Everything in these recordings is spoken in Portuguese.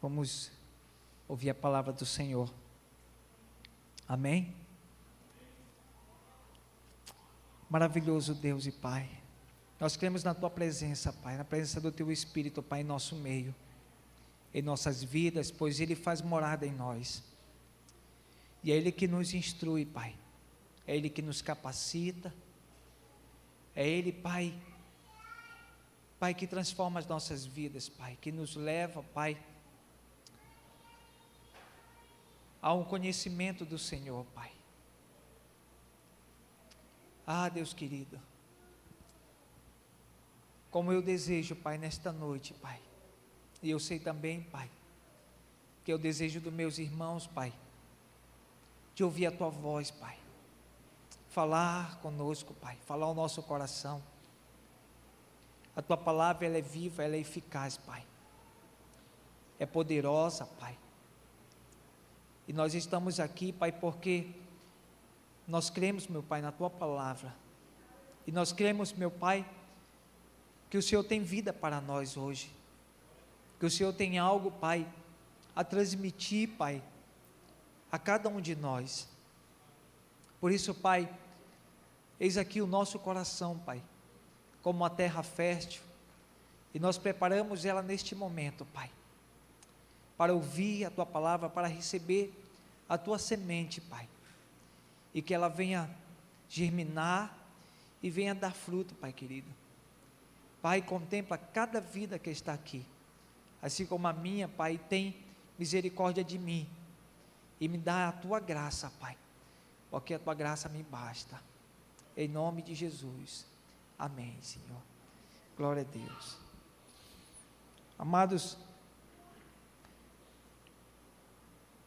Vamos ouvir a palavra do Senhor. Amém? Maravilhoso Deus e Pai, nós cremos na Tua presença, Pai, na presença do Teu Espírito, Pai, em nosso meio, em nossas vidas, pois Ele faz morada em nós, e é Ele que nos instrui, Pai, é Ele que nos capacita, é Ele, Pai, que transforma as nossas vidas, Pai, que nos leva, Pai, a um conhecimento do Senhor, Pai. Ah, Deus querido, como eu desejo, Pai, nesta noite, Pai, e eu sei também, Pai, que é o desejo dos meus irmãos, Pai, de ouvir a Tua voz, Pai, falar conosco, Pai, falar ao nosso coração. A Tua palavra, ela é viva, ela é eficaz, Pai, é poderosa, Pai, e nós estamos aqui, Pai, porque nós cremos, meu Pai, na Tua palavra, e nós cremos, meu Pai, que o Senhor tem vida para nós hoje, que o Senhor tem algo, Pai, a transmitir, Pai, a cada um de nós. Por isso, Pai, eis aqui o nosso coração, Pai, como uma terra fértil, e nós preparamos ela neste momento, Pai, para ouvir a Tua palavra, para receber a Tua semente, Pai, e que ela venha germinar e venha dar fruto, Pai querido. Pai, contempla cada vida que está aqui, assim como a minha, Pai, tem misericórdia de mim, e me dá a Tua graça, Pai, porque a Tua graça me basta, em nome de Jesus, amém, Senhor, glória a Deus. Amados,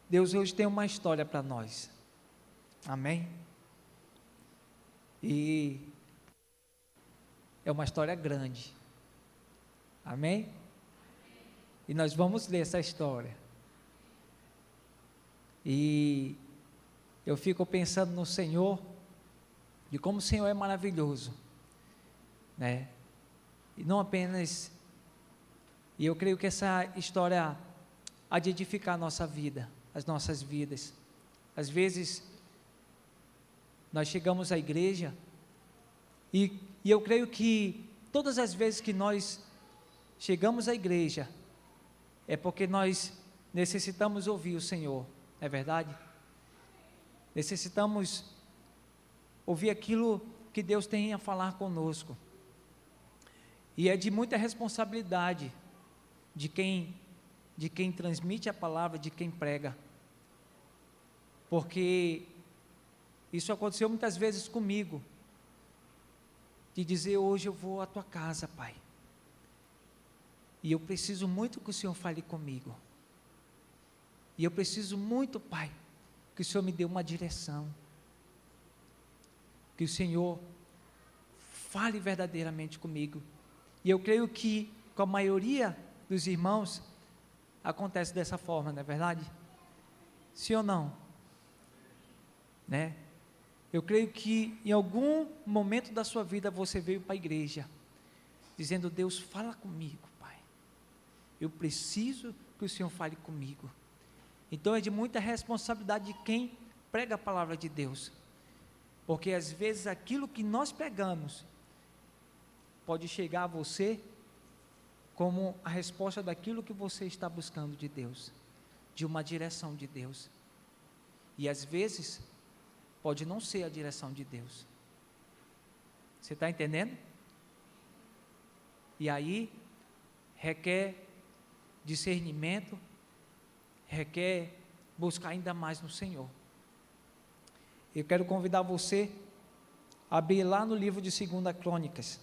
Deus hoje tem uma história para nós, amém? E é uma história grande, amém? E nós vamos ler essa história, e eu fico pensando no Senhor, de como o Senhor é maravilhoso, né? E não apenas, e eu creio que essa história há de edificar a nossa vida, as nossas vidas. Às vezes, nós chegamos à igreja, e eu creio que todas as vezes que nós chegamos à igreja, é porque nós necessitamos ouvir o Senhor, não é verdade? Necessitamos ouvir aquilo que Deus tem a falar conosco, e é de muita responsabilidade de quem transmite a palavra, de quem prega, porque isso aconteceu muitas vezes comigo, de dizer: hoje eu vou à Tua casa, Pai, e eu preciso muito que o Senhor fale comigo, e eu preciso muito, Pai, que o Senhor me dê uma direção, que o Senhor fale verdadeiramente comigo. E eu creio que com a maioria dos irmãos acontece dessa forma, não é verdade? Sim ou não? Né? Eu creio que em algum momento da sua vida você veio para a igreja, dizendo: Deus, fala comigo, Pai, eu preciso que o Senhor fale comigo. Então é de muita responsabilidade de quem prega a palavra de Deus, porque às vezes aquilo que nós pregamos pode chegar a você como a resposta daquilo que você está buscando de Deus, de uma direção de Deus, e às vezes pode não ser a direção de Deus. Você está entendendo? E aí requer discernimento, requer buscar ainda mais no Senhor. Eu quero convidar você a abrir lá no livro de 2 Crônicas,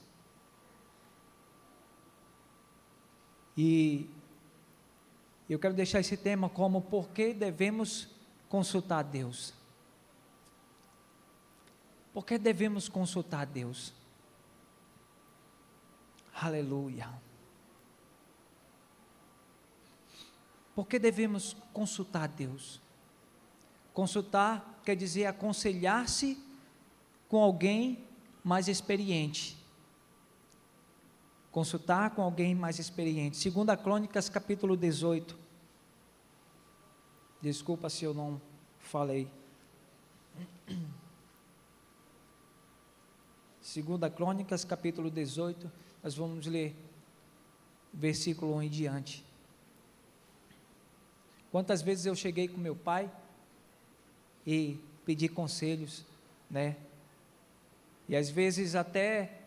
e eu quero deixar esse tema como: por que devemos consultar a Deus? Por que devemos consultar a Deus? Aleluia. Por que devemos consultar a Deus? Consultar quer dizer aconselhar-se com alguém mais experiente. Consultar com alguém mais experiente. 2 Crônicas capítulo 18, Desculpa se eu não falei. 2 Crônicas, capítulo 18, nós vamos ler versículo 1 em diante. Quantas vezes eu cheguei com meu pai e pedi conselhos, né? E às vezes até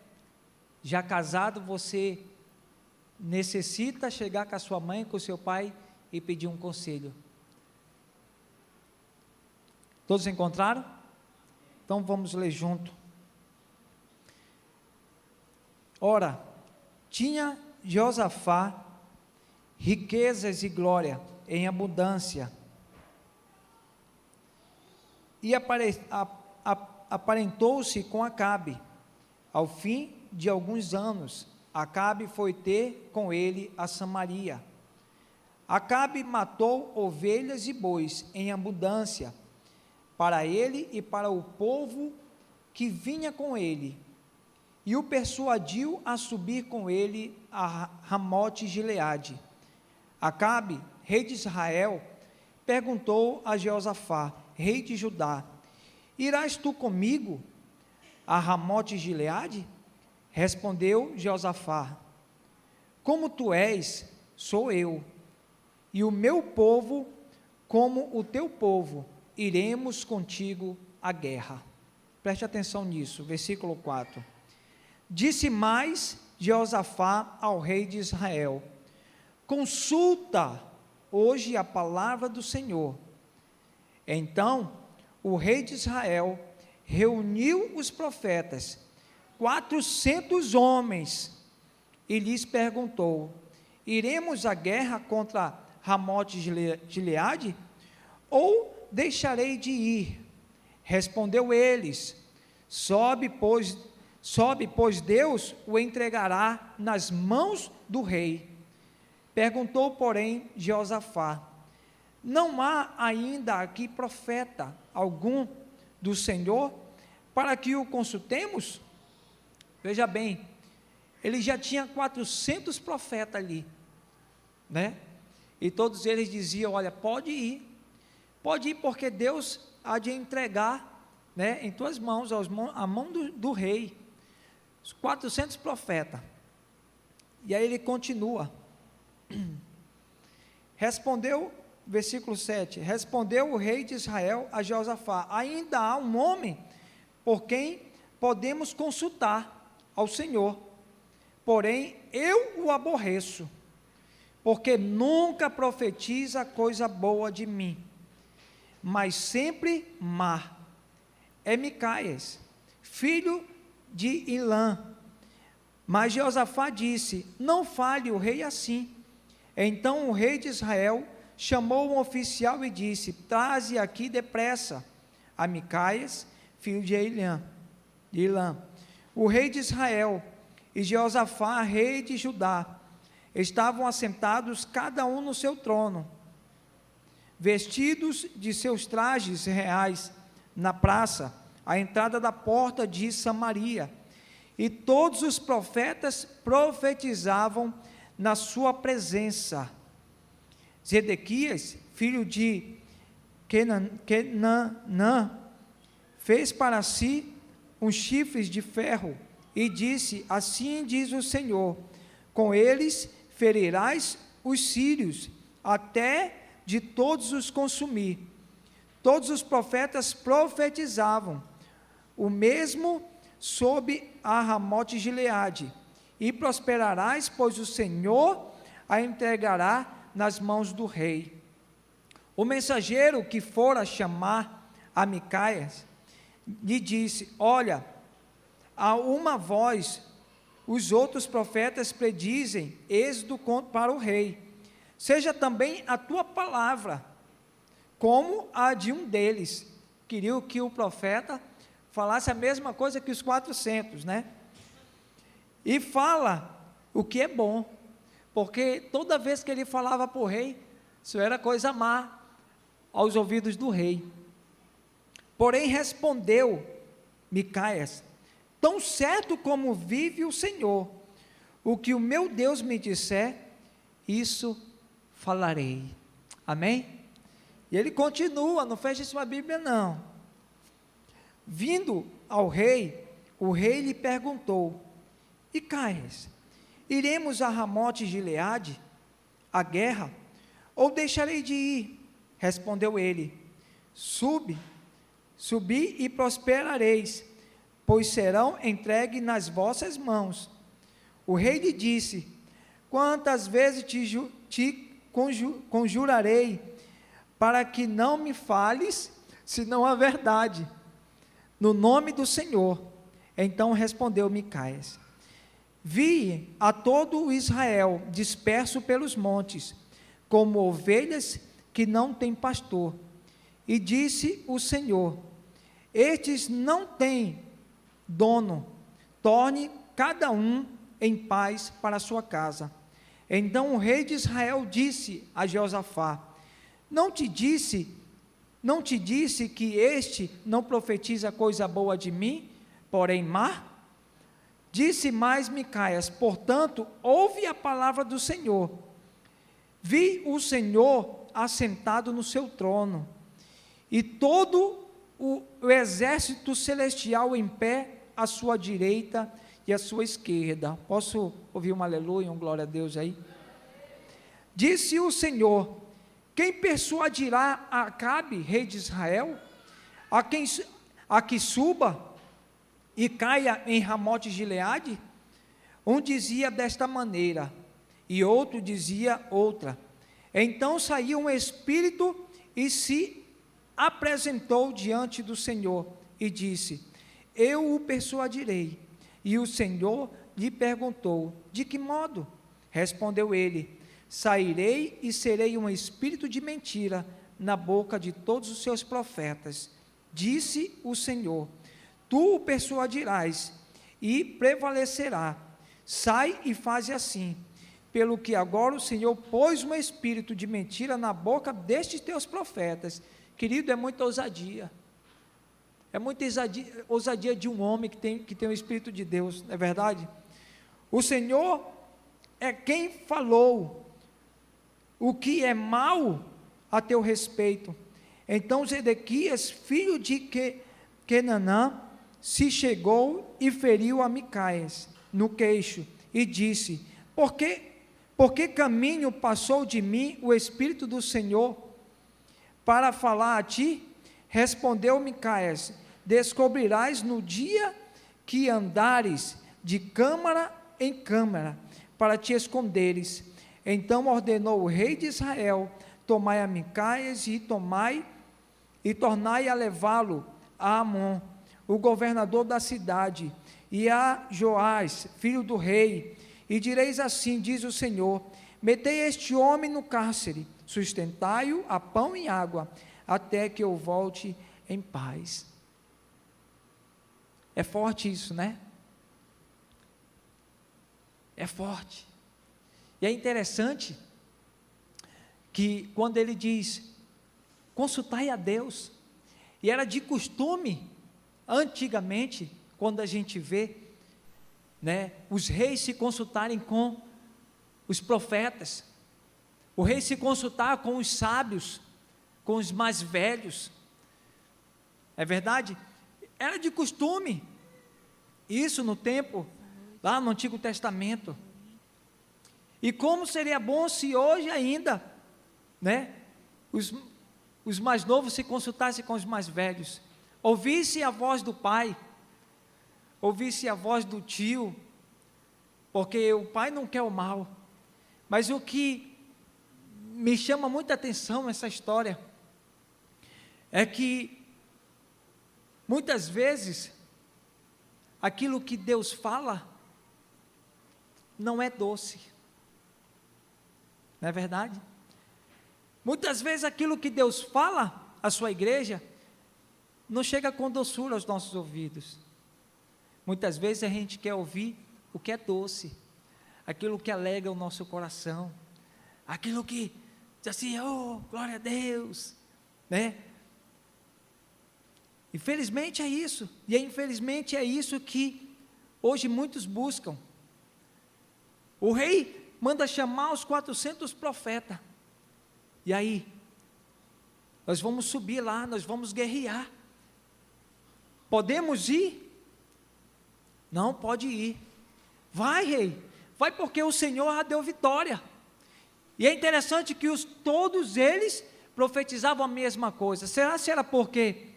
já casado você necessita chegar com a sua mãe, com o seu pai e pedir um conselho. Todos encontraram? Então vamos ler junto. Ora, tinha Josafá riquezas e glória em abundância, e aparentou-se com Acabe. Ao fim de alguns anos, Acabe foi ter com ele a Samaria. Acabe matou ovelhas e bois em abundância, para ele e para o povo que vinha com ele, e o persuadiu a subir com ele a Ramote-Gileade. Acabe, rei de Israel, perguntou a Jeosafá, rei de Judá: irás tu comigo a Ramote-Gileade? Respondeu Jeosafá: como tu és, sou eu, e o meu povo como o teu povo, iremos contigo à guerra. Preste atenção nisso, versículo 4. Disse mais Jeosafá ao rei de Israel: consulta hoje a palavra do Senhor. Então o rei de Israel reuniu os profetas, 400 homens, e lhes perguntou: iremos à guerra contra Ramote-Gileade, ou deixarei de ir? Respondeu eles: sobe, pois Deus o entregará nas mãos do rei. Perguntou, porém, Jeosafá: não há ainda aqui profeta algum do Senhor, para que o consultemos? Veja bem, ele já tinha 400 profetas ali, né? E todos eles diziam: olha, pode ir, porque Deus há de entregar, né, em tuas mãos, a mão do rei, os 400 profetas. E aí ele continua, respondeu, versículo 7, respondeu o rei de Israel a Jeosafá: ainda há um homem por quem podemos consultar ao Senhor, porém eu o aborreço, porque nunca profetiza coisa boa de mim, mas sempre má. É Micaias, filho de Ilã. Mas Jeosafá disse: não fale o rei assim. Então o rei de Israel chamou um oficial e disse: traze aqui depressa a Micaias, filho de Ilã. O rei de Israel e Jeosafá, rei de Judá, estavam assentados cada um no seu trono, vestidos de seus trajes reais, na praça, à entrada da porta de Samaria, e todos os profetas profetizavam na sua presença. Zedequias, filho de Kenanã, fez para si uns chifres de ferro, e disse: assim diz o Senhor, com eles ferirás os sírios, até de todos os consumir. Todos os profetas profetizavam o mesmo sob a Ramote-Gileade, e prosperarás, pois o Senhor a entregará nas mãos do rei. O mensageiro que fora chamar a Micaias lhe disse: olha, a uma voz os outros profetas predizem êxodo para o rei. Seja também a tua palavra como a de um deles. Queriam que o profeta falasse a mesma coisa que os 400, né? E fala o que é bom, porque toda vez que ele falava para o rei, isso era coisa má aos ouvidos do rei. Porém respondeu Micaias: tão certo como vive o Senhor, o que o meu Deus me disser, isso falarei. Amém? E ele continua, não fecha sua Bíblia não. Vindo ao rei, o rei lhe perguntou: Micaías, iremos a Ramote de Gileade, a guerra, ou deixarei de ir? Respondeu ele: subi e prosperareis, pois serão entregues nas vossas mãos. O rei lhe disse: quantas vezes te conjurarei, para que não me fales, senão a verdade, no nome do Senhor? Então respondeu Micaías: vi a todo o Israel disperso pelos montes, como ovelhas que não têm pastor. E disse o Senhor: estes não têm dono, torne cada um em paz para a sua casa. Então o rei de Israel disse a Josafá: não te disse que este não profetiza coisa boa de mim, porém má? Disse mais Micaías: portanto, ouve a palavra do Senhor. Vi o Senhor assentado no seu trono, e todo o exército celestial em pé à sua direita e à sua esquerda. Posso ouvir um aleluia, um glória a Deus aí? Disse o Senhor: quem persuadirá a Acabe, rei de Israel, a que suba e caia em Ramote de Gileade? Um dizia desta maneira, e outro dizia outra. Então saiu um espírito e se apresentou diante do Senhor, e disse: eu o persuadirei. E o Senhor lhe perguntou: de que modo? Respondeu ele: sairei e serei um espírito de mentira na boca de todos os seus profetas. Disse o Senhor: tu o persuadirás e prevalecerá. Sai e faze assim, pelo que agora o Senhor pôs um espírito de mentira na boca destes teus profetas. Querido, é muita ousadia. É muita ousadia de um homem que tem o Espírito de Deus, não é verdade? O Senhor é quem falou o que é mal a teu respeito. Então Zedequias, filho de Quenanã, se chegou e feriu a Micaías no queixo, e disse: por que caminho passou de mim o Espírito do Senhor para falar a ti? Respondeu Micaías: descobrirás no dia que andares de câmara em câmara, para te esconderes. Então ordenou o rei de Israel: tomai a Micaías e tornai a levá-lo a Amon, o governador da cidade, e a Joás, filho do rei, e direis assim: diz o Senhor: metei este homem no cárcere, sustentai-o a pão e água, até que eu volte em paz. É forte isso, né? É forte. E é interessante que quando ele diz: consultai a Deus, e era de costume, antigamente, quando a gente vê, né, os reis se consultarem com os profetas, o rei se consultar com os sábios, com os mais velhos, é verdade? Era de costume, isso no tempo, lá no Antigo Testamento. E como seria bom se hoje ainda, né, os mais novos se consultassem com os mais velhos, ouvisse a voz do pai, ouvisse a voz do tio, porque o pai não quer o mal. Mas o que me chama muita atenção nessa história é que muitas vezes aquilo que Deus fala não é doce, não é verdade? Muitas vezes aquilo que Deus fala à sua igreja não chega com doçura aos nossos ouvidos. Muitas vezes a gente quer ouvir o que é doce, aquilo que alegra o nosso coração, aquilo que diz assim: oh, glória a Deus, né? Infelizmente é isso, e infelizmente é isso que hoje muitos buscam. O rei manda chamar os 400 profetas, e aí, nós vamos subir lá, nós vamos guerrear. Podemos ir? Não, pode ir. Vai, rei, vai, porque o Senhor já deu vitória. E é interessante que todos eles profetizavam a mesma coisa. Será se era porque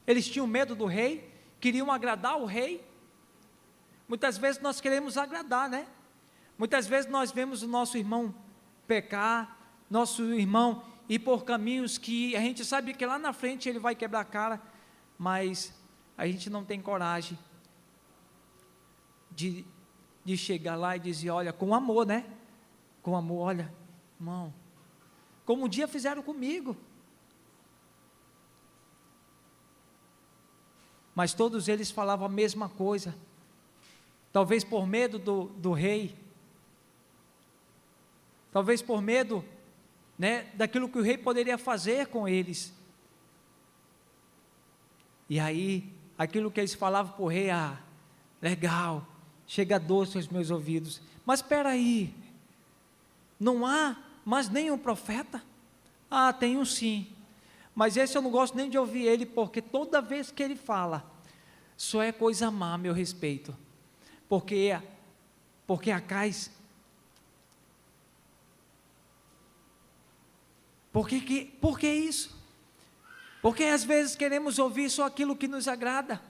eles tinham medo do rei, queriam agradar o rei? Muitas vezes nós queremos agradar, né? Muitas vezes nós vemos o nosso irmão pecar, nosso irmão ir por caminhos que a gente sabe que lá na frente ele vai quebrar a cara, mas a gente não tem coragem de chegar lá e dizer, olha, com amor, né? Com amor, olha, irmão, como um dia fizeram comigo. Mas todos eles falavam a mesma coisa, talvez por medo do rei, talvez por medo, né, daquilo que o rei poderia fazer com eles. E aí, aquilo que eles falavam para o rei, legal, chega doce aos meus ouvidos, mas espera aí, não há mais nenhum profeta? Tem um sim, mas esse eu não gosto nem de ouvir ele, porque toda vez que ele fala, só é coisa má a meu respeito, porque Acais, por que isso? Porque às vezes queremos ouvir só aquilo que nos agrada,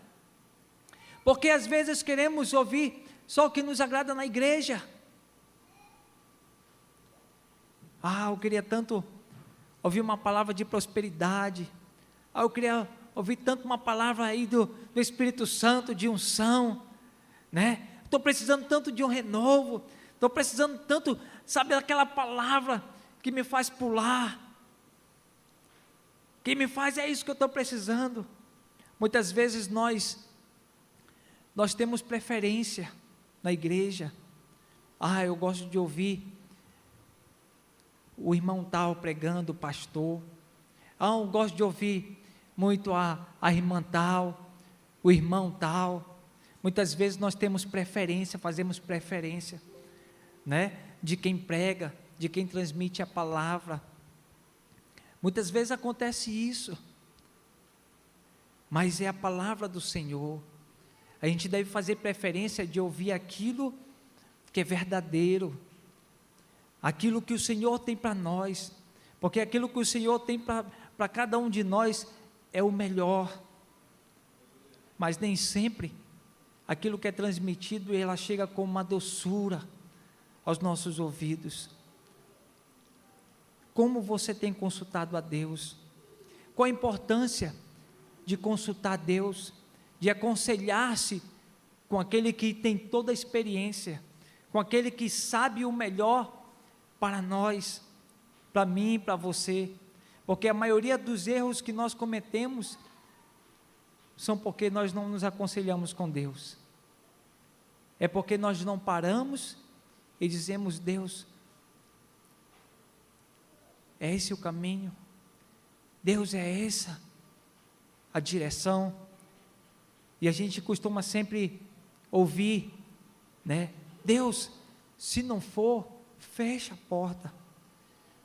porque às vezes queremos ouvir só o que nos agrada na igreja. Eu queria tanto ouvir uma palavra de prosperidade, eu queria ouvir tanto uma palavra aí do Espírito Santo, de unção, né? Estou precisando tanto de um renovo, estou precisando tanto, sabe, aquela palavra que me faz pular, que me faz, é isso que eu estou precisando. Muitas vezes nós temos preferência na igreja. Eu gosto de ouvir o irmão tal pregando, o pastor. Eu gosto de ouvir muito a irmã tal, o irmão tal. Muitas vezes nós temos preferência, fazemos preferência, né, de quem prega, de quem transmite a palavra. Muitas vezes acontece isso, mas é a palavra do Senhor. A gente deve fazer preferência de ouvir aquilo que é verdadeiro, aquilo que o Senhor tem para nós, porque aquilo que o Senhor tem para cada um de nós é o melhor, mas nem sempre aquilo que é transmitido, ela chega com uma doçura aos nossos ouvidos. Como você tem consultado a Deus? Qual a importância de consultar a Deus, de aconselhar-se com aquele que tem toda a experiência, com aquele que sabe o melhor para nós, para mim, para você, porque a maioria dos erros que nós cometemos são porque nós não nos aconselhamos com Deus, é porque nós não paramos e dizemos, Deus, é esse o caminho? Deus, é essa a direção? E a gente costuma sempre ouvir, né? Deus, se não for, fecha a porta.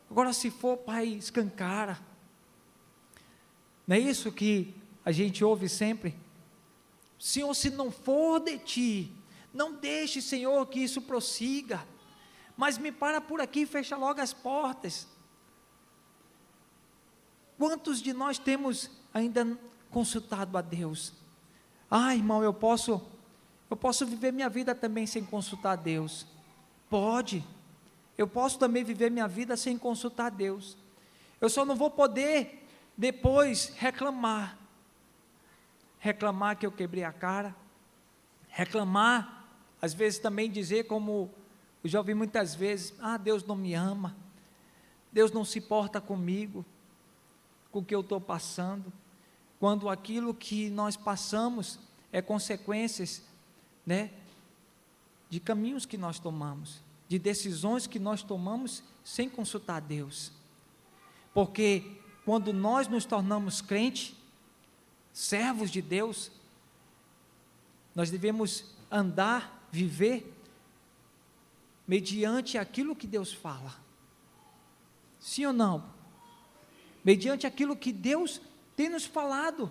Agora, se for, Pai, escancara. Não é isso que a gente ouve sempre? Senhor, se não for de Ti, não deixe, Senhor, que isso prossiga, mas me para por aqui e fecha logo as portas. Quantos de nós temos ainda consultado a Deus? Irmão, eu posso viver minha vida também sem consultar a Deus. Pode, eu posso também viver minha vida sem consultar a Deus. Eu só não vou poder depois reclamar que eu quebrei a cara, reclamar, às vezes também dizer, como eu já ouvi muitas vezes, Deus não me ama, Deus não se importa comigo, com o que eu estou passando, quando aquilo que nós passamos é consequências, né, de caminhos que nós tomamos, de decisões que nós tomamos sem consultar a Deus. Porque quando nós nos tornamos crentes, servos de Deus, nós devemos andar, viver mediante aquilo que Deus fala. Sim ou não? mediante aquilo que Deus tem nos falado,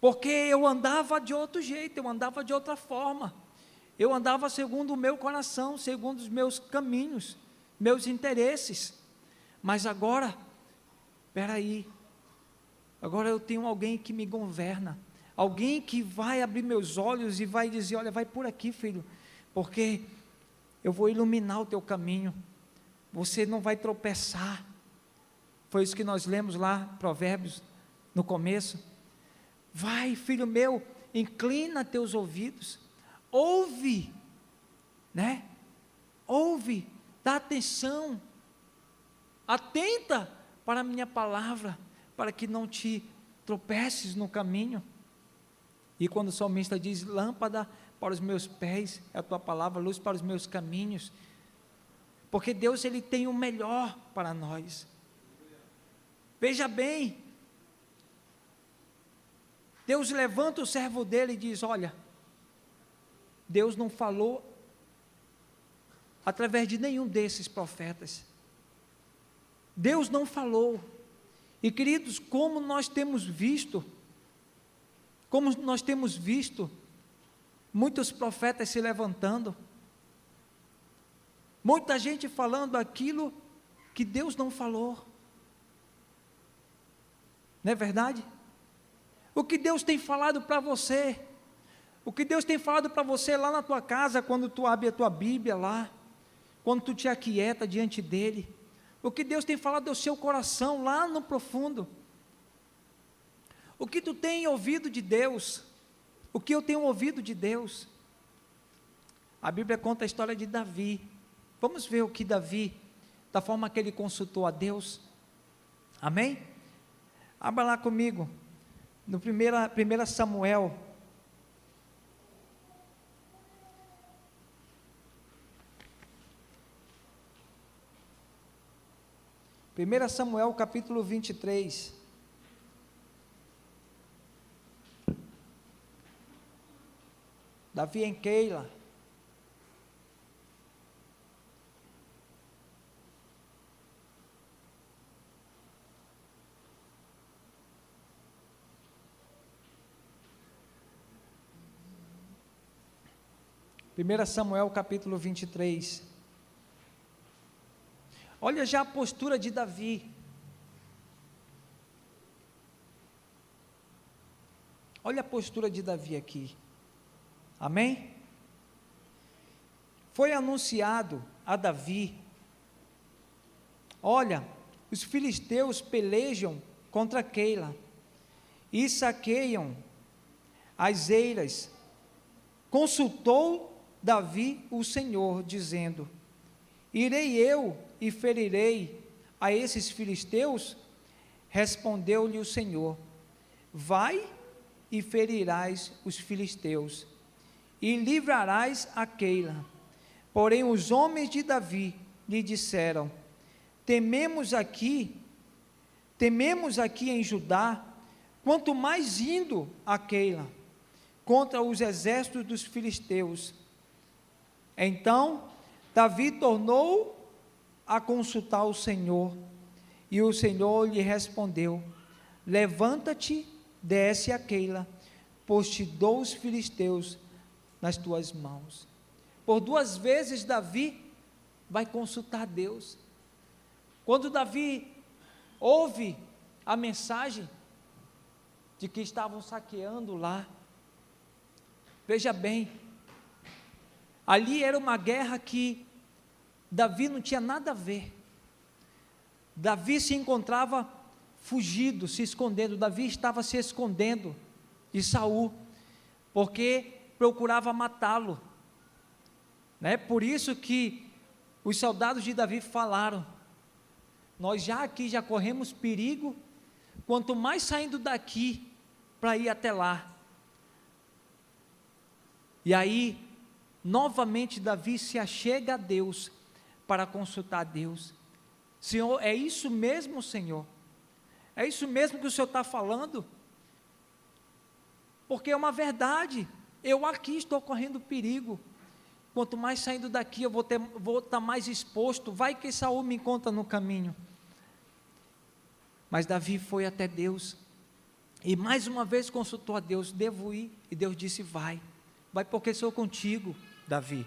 porque eu andava de outro jeito, eu andava de outra forma, eu andava segundo o meu coração, segundo os meus caminhos, meus interesses, mas agora, espera aí, agora eu tenho alguém que me governa, alguém que vai abrir meus olhos e vai dizer, olha, vai por aqui, filho, porque eu vou iluminar o teu caminho, você não vai tropeçar. Foi isso que nós lemos lá, Provérbios, no começo. Vai, filho meu, inclina teus ouvidos, ouve, né? Ouve, dá atenção, atenta para a minha palavra, para que não te tropeces no caminho. E quando o salmista diz, lâmpada para os meus pés, é a tua palavra, luz para os meus caminhos, porque Deus, Ele tem o melhor para nós. Veja bem, Deus levanta o servo dele e diz, olha, Deus não falou através de nenhum desses profetas, Deus não falou, e queridos, como nós temos visto muitos profetas se levantando, muita gente falando aquilo que Deus não falou, não é verdade? O que Deus tem falado para você, o que Deus tem falado para você lá na tua casa, quando tu abre a tua Bíblia lá, quando tu te aquieta diante dEle, o que Deus tem falado ao seu coração lá no profundo, o que tu tem ouvido de Deus, o que eu tenho ouvido de Deus. A Bíblia conta a história de Davi. Vamos ver o que Davi, da forma que ele consultou a Deus. Amém? Abra lá comigo, no 1 Samuel, capítulo 23, Davi em Keila. Primeira Samuel capítulo 23, olha já a postura de Davi, olha a postura de Davi aqui, amém? Foi anunciado a Davi, olha, os filisteus pelejam contra Keila, e saqueiam as eiras. Consultou Davi o Senhor, dizendo, irei eu e ferirei a esses filisteus? Respondeu-lhe o Senhor, vai e ferirás os filisteus, e livrarás a Keila. Porém os homens de Davi lhe disseram, tememos aqui em Judá, quanto mais indo a Keila, contra os exércitos dos filisteus. Então Davi tornou a consultar o Senhor, e o Senhor lhe respondeu, levanta-te, desce a Keila, pois te dou os filisteus nas tuas mãos. Por 2 vezes Davi vai consultar Deus. Quando Davi ouve a mensagem de que estavam saqueando lá, veja bem, ali era uma guerra que Davi não tinha nada a ver. Davi se encontrava fugido, se escondendo. Davi estava se escondendo de Saul, porque procurava matá-lo, né? Por isso que os soldados de Davi falaram, nós já corremos perigo, quanto mais saindo daqui, para ir até lá. E aí, novamente Davi se achega a Deus, para consultar Deus. Senhor, é isso mesmo, Senhor? É isso mesmo que o Senhor está falando? Porque é uma verdade, eu aqui estou correndo perigo, quanto mais saindo daqui eu vou estar mais exposto, vai que Saul me encontra no caminho. Mas Davi foi até Deus, e mais uma vez consultou a Deus: devo ir? E Deus disse: vai porque sou contigo, Davi.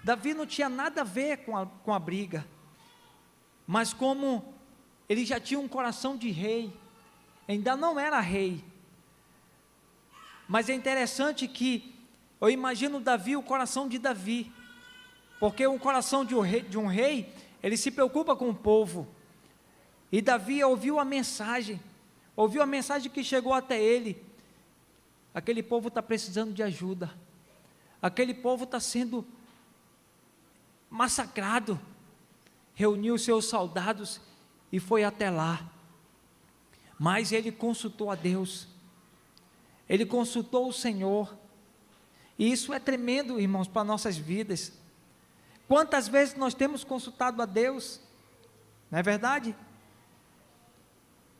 Davi não tinha nada a ver com a briga, mas como ele já tinha um coração de rei, ainda não era rei, mas é interessante que, eu imagino Davi, o coração de Davi, porque o coração de um rei, ele se preocupa com o povo, e Davi ouviu a mensagem que chegou até ele: aquele povo está precisando de ajuda, aquele povo está sendo massacrado. Reuniu seus soldados e foi até lá, mas ele consultou a Deus, ele consultou o Senhor, e isso é tremendo, irmãos, para nossas vidas. Quantas vezes nós temos consultado a Deus, não é verdade?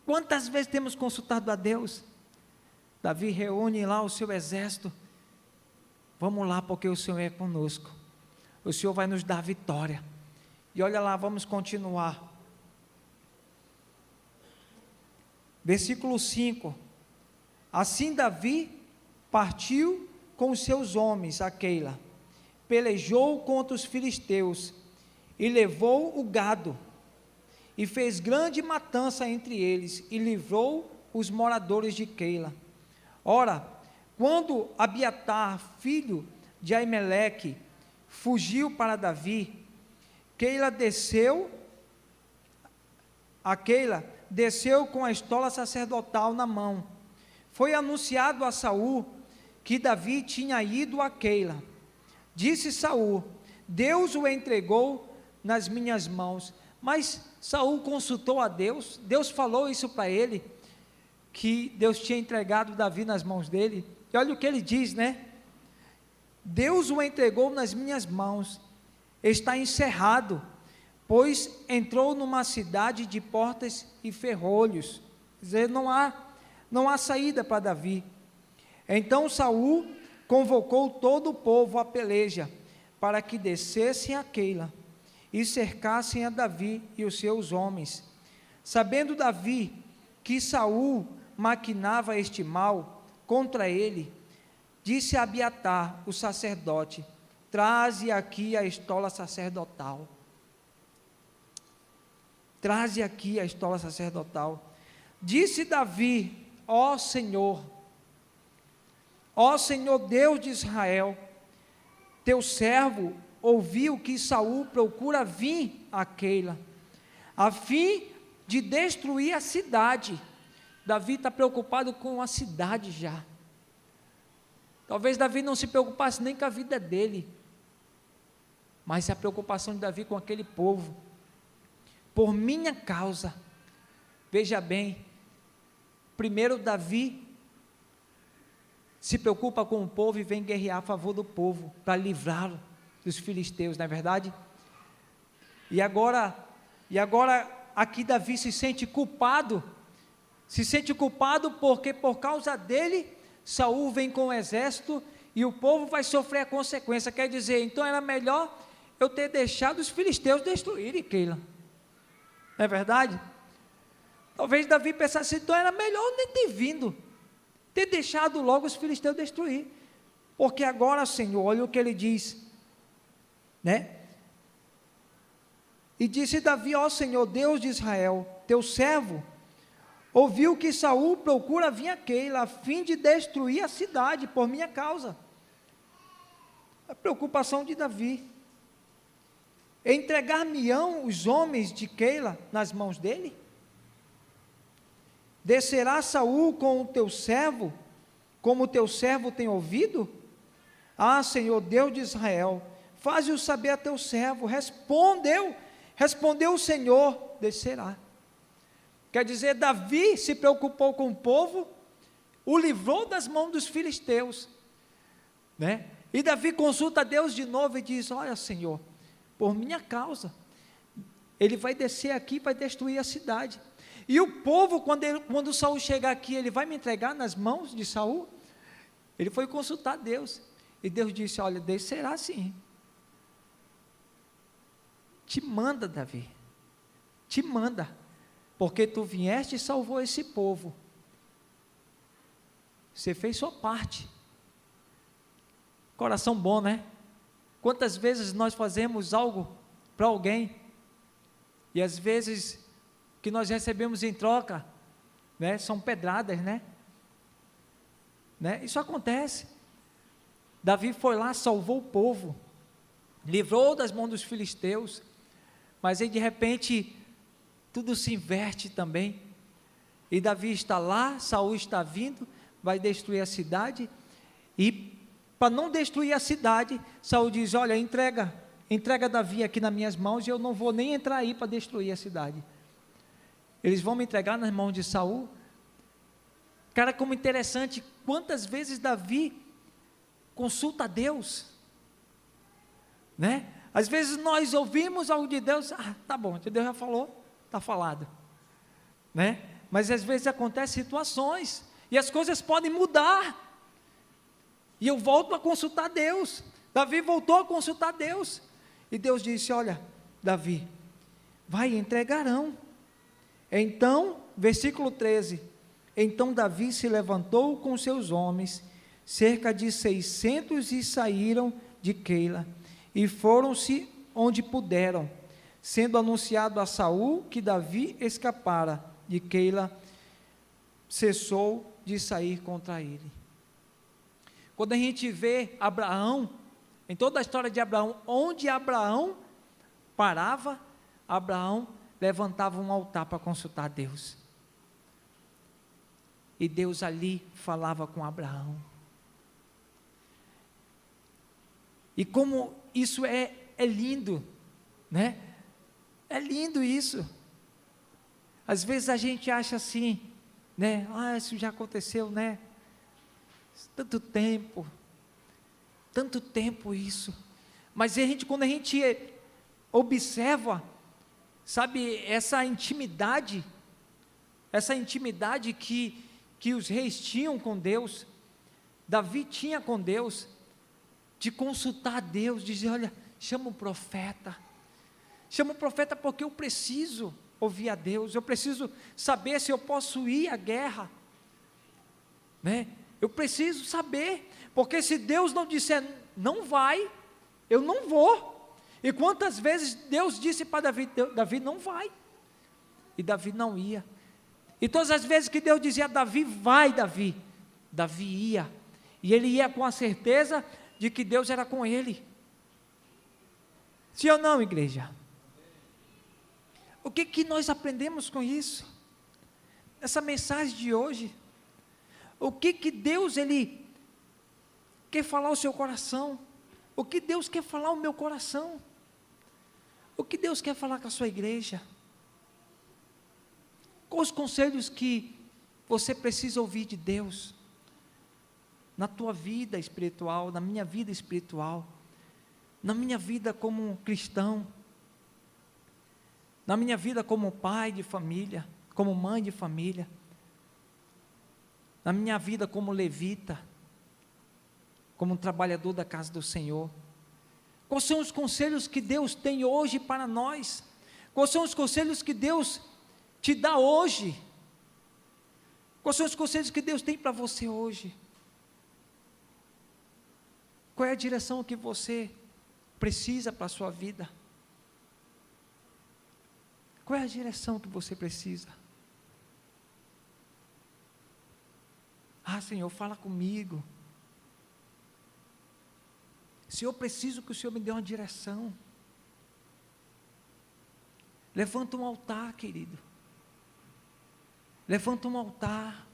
Quantas vezes temos consultado a Deus? Davi reúne lá o seu exército: vamos lá, porque o Senhor é conosco, o Senhor vai nos dar vitória. E olha lá, vamos continuar. Versículo 5: assim Davi partiu com os seus homens a Keila, pelejou contra os filisteus, e levou o gado, e fez grande matança entre eles, e livrou os moradores de Keila. Ora, quando Abiatar, filho de Aimeleque, fugiu para Davi, Keila desceu com a estola sacerdotal na mão. Foi anunciado a Saul que Davi tinha ido a Keila. Disse Saul: Deus o entregou nas minhas mãos. Mas Saul consultou a Deus, Deus falou isso para ele, que Deus tinha entregado Davi nas mãos dele. E olha o que ele diz, né? Deus o entregou nas minhas mãos, está encerrado, pois entrou numa cidade de portas e ferrolhos. Quer dizer, não há saída para Davi. Então Saul convocou todo o povo à peleja, para que descessem a Keila e cercassem a Davi e os seus homens. Sabendo Davi que Saul maquinava este mal contra ele, disse a Abiatar, o sacerdote: traze aqui a estola sacerdotal. Traze aqui a estola sacerdotal. Disse Davi: ó Senhor Deus de Israel, teu servo ouviu que Saul procura vir a Keila, a fim de destruir a cidade. Davi está preocupado com a cidade já. Talvez Davi não se preocupasse nem com a vida dele, mas a preocupação de Davi com aquele povo. Por minha causa, veja bem, primeiro Davi se preocupa com o povo e vem guerrear a favor do povo, para livrá-lo dos filisteus, não é verdade? E agora aqui Davi se sente culpado porque por causa dele, Saul vem com o exército e o povo vai sofrer a consequência. Quer dizer, então era melhor eu ter deixado os filisteus destruírem Keila, não é verdade? Talvez Davi pensasse: então era melhor nem ter vindo, ter deixado logo os filisteus destruir, porque agora, Senhor, olha o que ele diz, né? E disse Davi: ó Senhor, Deus de Israel, teu servo ouviu que Saul procura vir a Keila, a fim de destruir a cidade por minha causa. A preocupação de Davi: entregar-me-ão os homens de Keila nas mãos dele? Descerá Saul com o teu servo, como o teu servo tem ouvido? Ah, Senhor, Deus de Israel, faze-o saber a teu servo. Respondeu o Senhor: descerá. Quer dizer, Davi se preocupou com o povo, o livrou das mãos dos filisteus, né? E Davi consulta a Deus de novo e diz: olha, Senhor, por minha causa, ele vai descer aqui e vai destruir a cidade. E o povo, quando Saul chegar aqui, ele vai me entregar nas mãos de Saul? Ele foi consultar Deus, e Deus disse: olha, descerá sim. Te manda, Davi, te manda, porque tu vieste e salvou esse povo. Você fez sua parte. Coração bom, né? Quantas vezes nós fazemos algo para alguém, e às vezes que nós recebemos em troca, né, são pedradas, né? Isso acontece. Davi foi lá, salvou o povo, livrou das mãos dos filisteus, mas aí de repente tudo se inverte também, e Davi está lá, Saul está vindo, vai destruir a cidade, e para não destruir a cidade, Saul diz: olha, entrega Davi aqui nas minhas mãos, e eu não vou nem entrar aí para destruir a cidade. Eles vão me entregar nas mãos de Saul. Cara, como interessante, quantas vezes Davi consulta a Deus, né? Às vezes nós ouvimos algo de Deus, tá bom, Deus já falou, está falado, né? Mas às vezes acontecem situações, e as coisas podem mudar, e eu volto a consultar Deus. Davi voltou a consultar Deus, e Deus disse: olha, Davi, vai, entregarão. Então, versículo 13, então Davi se levantou com seus homens, cerca de 600, e saíram de Keila, e foram-se onde puderam, sendo anunciado a Saul que Davi escapara de Keila, cessou de sair contra ele. Quando a gente vê Abraão, em toda a história de Abraão, onde Abraão parava, Abraão levantava um altar para consultar a Deus, e Deus ali falava com Abraão. E como isso é lindo, né? É lindo isso. Às vezes a gente acha assim, né? Isso já aconteceu, né? Tanto tempo isso. Mas quando a gente observa, sabe, essa intimidade que os reis tinham com Deus, Davi tinha com Deus, de consultar a Deus, dizer: olha, chama o profeta porque eu preciso ouvir a Deus, eu preciso saber se eu posso ir à guerra, né? Eu preciso saber, porque se Deus não disser não vai, eu não vou. E quantas vezes Deus disse para Davi não vai, e Davi não ia. E todas as vezes que Deus dizia: Davi, vai, Davi ia, e ele ia com a certeza de que Deus era com ele. Sim ou não, igreja? O que nós aprendemos com isso? Essa mensagem de hoje, o que Deus, Ele quer falar ao seu coração? O que Deus quer falar ao meu coração? O que Deus quer falar com a sua igreja? Quais os conselhos que você precisa ouvir de Deus? Na tua vida espiritual, na minha vida espiritual, na minha vida como cristão, na minha vida como pai de família, como mãe de família, na minha vida como levita, como um trabalhador da casa do Senhor. Quais são os conselhos que Deus tem hoje para nós? Quais são os conselhos que Deus te dá hoje? Quais são os conselhos que Deus tem para você hoje? Qual é a direção que você precisa para a sua vida? Qual é a direção que você precisa? Senhor, fala comigo. Senhor, eu preciso que o Senhor me dê uma direção. Levanta um altar, querido. Levanta um altar.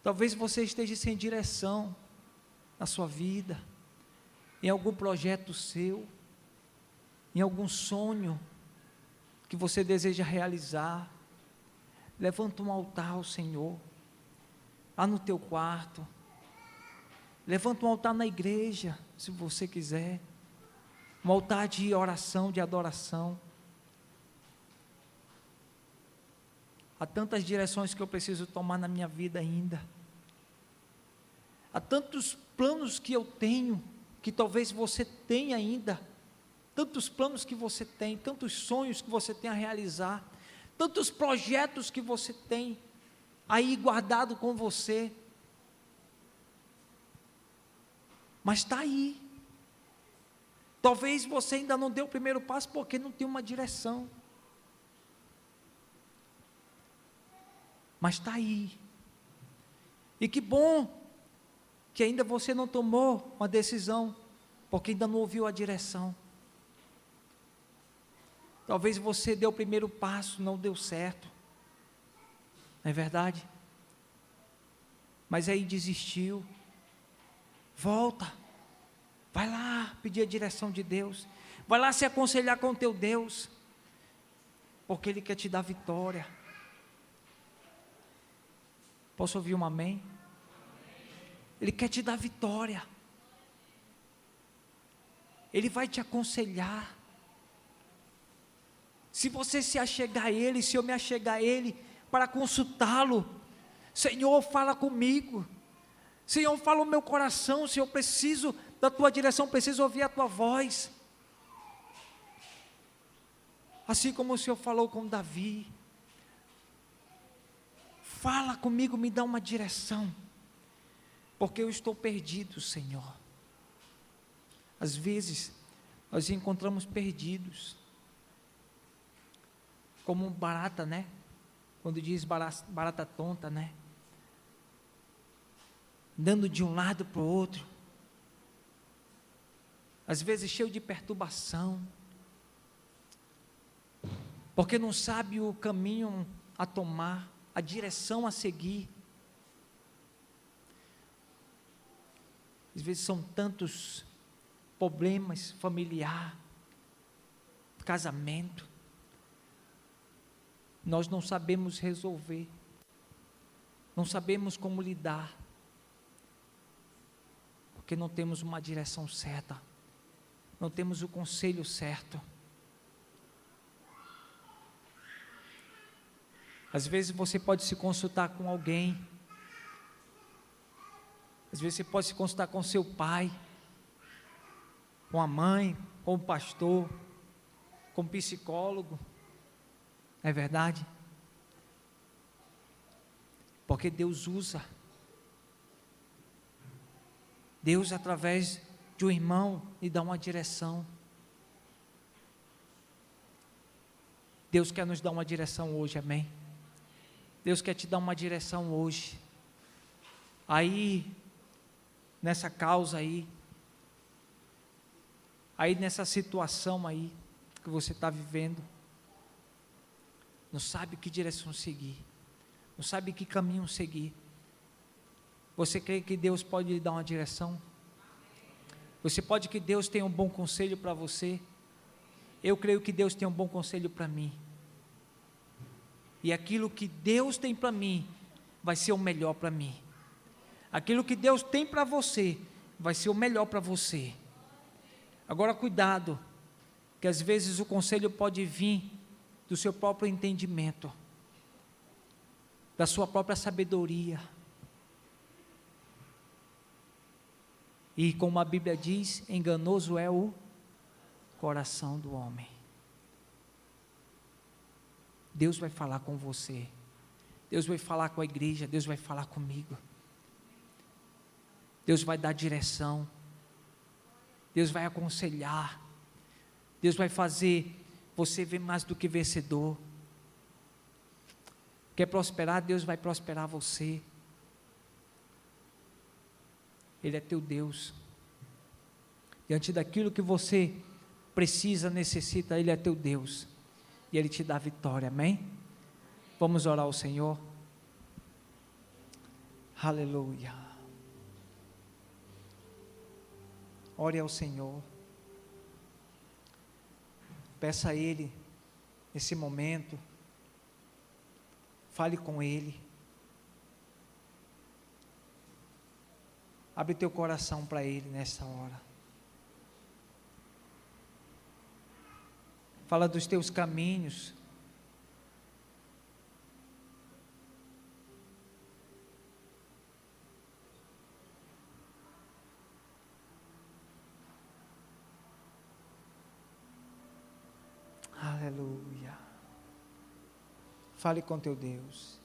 Talvez você esteja sem direção na sua vida, em algum projeto seu, em algum sonho que você deseja realizar. Levanta um altar ao Senhor, lá no teu quarto. Levanta um altar na igreja, se você quiser, um altar de oração, de adoração. Há tantas direções que eu preciso tomar na minha vida ainda, há tantos planos que eu tenho, que talvez você tenha ainda, tantos planos que você tem, tantos sonhos que você tem a realizar, tantos projetos que você tem aí guardado com você, mas está aí. Talvez você ainda não deu o primeiro passo porque não tem uma direção, mas está aí. E que bom que ainda você não tomou uma decisão, porque ainda não ouviu a direção. Talvez você deu o primeiro passo, não deu certo, não é verdade? Mas aí desistiu. Volta, vai lá pedir a direção de Deus, vai lá se aconselhar com o teu Deus, porque Ele quer te dar vitória. Posso ouvir um amém? Ele quer te dar vitória, Ele vai te aconselhar. Se você se achegar a Ele, se eu me achegar a Ele, para consultá-lo, Senhor, fala comigo, Senhor, fala o meu coração, Senhor, preciso da tua direção, preciso ouvir a tua voz, assim como o Senhor falou com Davi, fala comigo, me dá uma direção, porque eu estou perdido, Senhor. Às vezes, nós encontramos perdidos, como barata, né? Quando diz barata tonta, né? Andando de um lado para o outro, às vezes cheio de perturbação, porque não sabe o caminho a tomar, a direção a seguir. Às vezes são tantos problemas familiares, casamento, nós não sabemos resolver, não sabemos como lidar, porque não temos uma direção certa, não temos o conselho certo. Às vezes você pode se consultar com alguém, às vezes você pode se consultar com seu pai, com a mãe, com o pastor, com o psicólogo, não é verdade? Porque Deus usa, Deus através de um irmão lhe dá uma direção. Deus quer nos dar uma direção hoje, amém? Deus quer te dar uma direção hoje, aí, nessa causa aí nessa situação aí, que você está vivendo, não sabe que direção seguir, não sabe que caminho seguir, você crê que Deus pode lhe dar uma direção? Você pode que Deus tenha um bom conselho para você? Eu creio que Deus tem um bom conselho para mim, e aquilo que Deus tem para mim, vai ser o melhor para mim, aquilo que Deus tem para você, vai ser o melhor para você. Agora cuidado, que às vezes o conselho pode vir do seu próprio entendimento, da sua própria sabedoria, e como a Bíblia diz, enganoso é o coração do homem. Deus vai falar com você, Deus vai falar com a igreja, Deus vai falar comigo, Deus vai dar direção, Deus vai aconselhar, Deus vai fazer você ver mais do que vencedor. Quer prosperar? Deus vai prosperar você. Ele é teu Deus. Diante daquilo que você precisa, necessita, Ele é teu Deus. E Ele te dá vitória, amém? Vamos orar ao Senhor. Aleluia. Ore ao Senhor. Peça a Ele, nesse momento, fale com Ele. Abre teu coração para Ele nessa hora. Fala dos teus caminhos. Aleluia. Fale com teu Deus.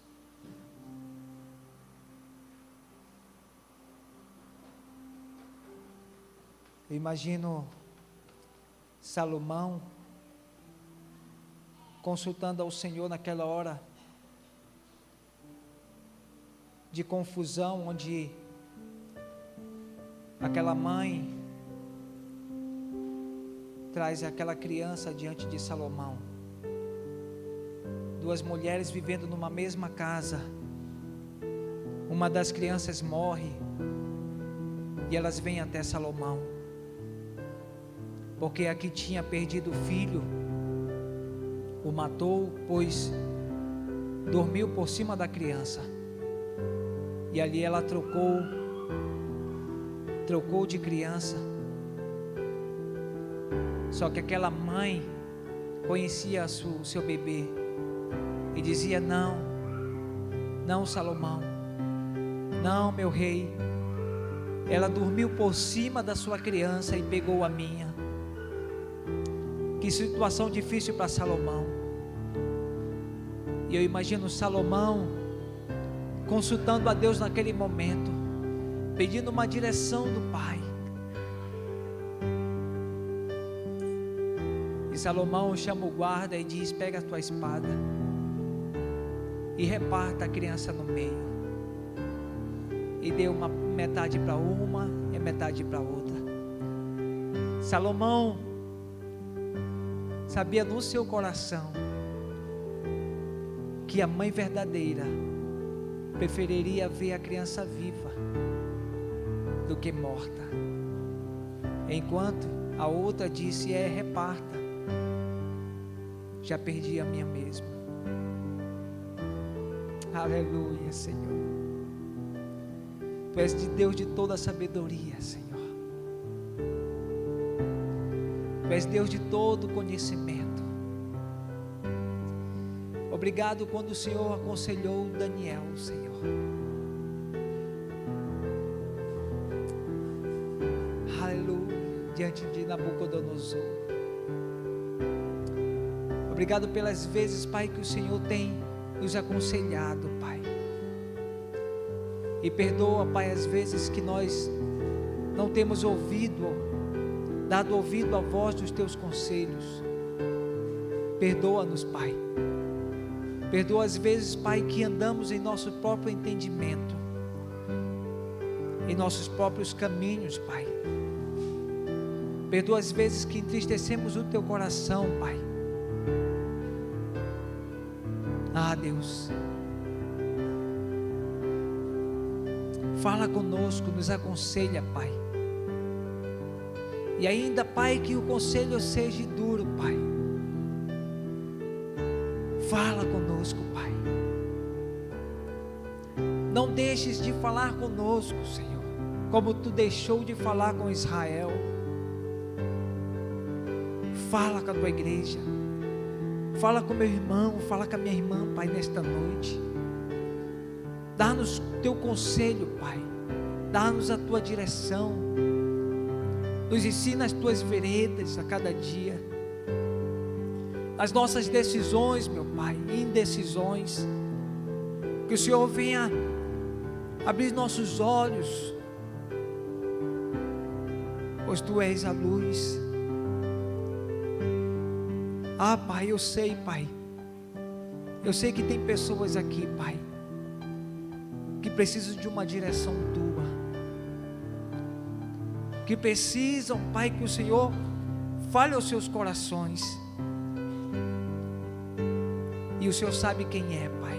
Eu imagino Salomão consultando ao Senhor naquela hora de confusão, onde aquela mãe traz aquela criança diante de Salomão. Duas mulheres vivendo numa mesma casa. Uma das crianças morre e elas vêm até Salomão, porque a que tinha perdido o filho o matou, pois dormiu por cima da criança. E ali ela trocou de criança. Só que aquela mãe conhecia o seu bebê e dizia: não, Salomão, não, meu rei. Ela dormiu por cima da sua criança e pegou a minha. Que situação difícil para Salomão. E eu imagino Salomão consultando a Deus naquele momento, pedindo uma direção do Pai. E Salomão chama o guarda e diz: pega a tua espada e reparta a criança no meio. E deu uma metade para uma e metade para outra. Salomão sabia no seu coração que a mãe verdadeira preferiria ver a criança viva do que morta, enquanto a outra disse: reparta, já perdi a minha mesmo. Aleluia, Senhor. Tu és de Deus de toda sabedoria, Senhor. Tu és Deus de todo conhecimento. Obrigado quando o Senhor aconselhou Daniel, Senhor. Aleluia, diante de Nabucodonosor. Obrigado pelas vezes, Pai, que o Senhor tem nos aconselhado, Pai. E perdoa, Pai, as vezes que nós não temos dado ouvido à voz dos Teus conselhos. Perdoa-nos, Pai. Perdoa as vezes, Pai, que andamos em nosso próprio entendimento, em nossos próprios caminhos, Pai. Perdoa as vezes que entristecemos o Teu coração, Pai. Ah, Deus, fala conosco, nos aconselha, Pai. E ainda, Pai, que o conselho seja duro, Pai. Fala conosco, Pai. Não deixes de falar conosco, Senhor, como Tu deixou de falar com Israel. Fala com a Tua igreja. Fala com meu irmão, fala com a minha irmã, Pai, nesta noite. Dá-nos Teu conselho, Pai. Dá-nos a Tua direção. Nos ensina as Tuas veredas a cada dia. As nossas decisões, meu Pai, indecisões. Que o Senhor venha abrir nossos olhos, pois Tu és a luz. Ah, Pai, eu sei, Pai. Eu sei que tem pessoas aqui, Pai, que precisam de uma direção Tua. Que precisam, Pai, que o Senhor fale aos seus corações. E o Senhor sabe quem é, Pai.